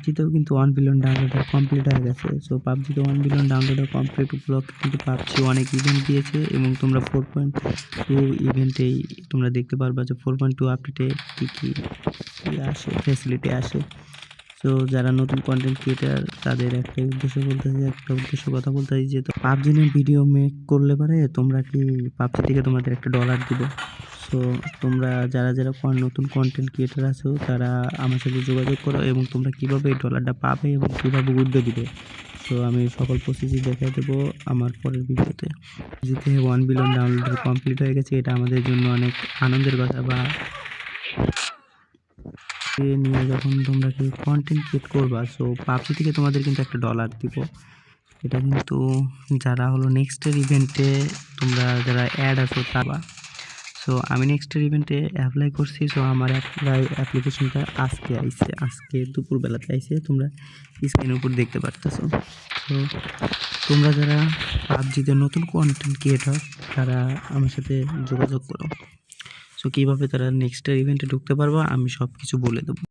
পাবজিতেও কিন্তু 1 billion downloader complete হয়ে গেছে। সো পাবজিতে 1 বিলিয়ন ডাউনলোডার কমপ্লিট উপলক্ষে কিন্তু পাবজি অনেক ইভেন্ট দিয়েছে এবং তোমরা 4.2 ইভেন্টেই তোমরা দেখতে পারবা যে 4.2 আপডেটে কী আসে, ফ্যাসিলিটি আসে। সো যারা নতুন কন্টেন্ট ক্রিয়েটার তাদের একটা উদ্দেশ্য কথা বলতেছি যে তো পাবজি নিয়ে ভিডিও মেক করলে পারে তোমরা কি পাবজি থেকে তোমাদের একটা ডলার দিবে। সো তোমরা যারা নতুন কন্টেন্ট ক্রিয়েটার আছো তারা আমার সাথে যোগাযোগ করো এবং তোমরা কীভাবে এই ডলারটা পাবে এবং কীভাবে উঠবে দিবে। সো আমি সকল প্রসেসই দেখিয়ে দেবো আমার পরের ভিডিওতে। যেতে 1 বিলিয়ন ডাউনলোড কমপ্লিট হয়ে গেছে, এটা আমাদের জন্য অনেক আনন্দের কথা। বা নিয়ে যখন তোমরা কি কন্টেন্ট ক্রিয়েট করবা, সো পাবজি থেকে তোমাদের কিন্তু একটা ডলার দিব। এটা কিন্তু যারা হলো নেক্সটের ইভেন্টে তোমরা যারা অ্যাড আছো তারা। সো আমি নেক্সটের ইভেন্টে অ্যাপ্লাই করছি। সো আমার অ্যাপ্লিকেশনটা আজকে দুপুরবেলাতে আইছে, তোমরা স্ক্রিনের উপর দেখতে পারতেছো। তো তোমরা যারা পাবজিতে নতুন কন্টেন্ট ক্রিয়েটর তারা আমার সাথে যোগাযোগ করো। সো কীভাবে তারা নেক্সটের ইভেন্টে ঢুকতে পারবা আমি সব কিছু বলে দেবো।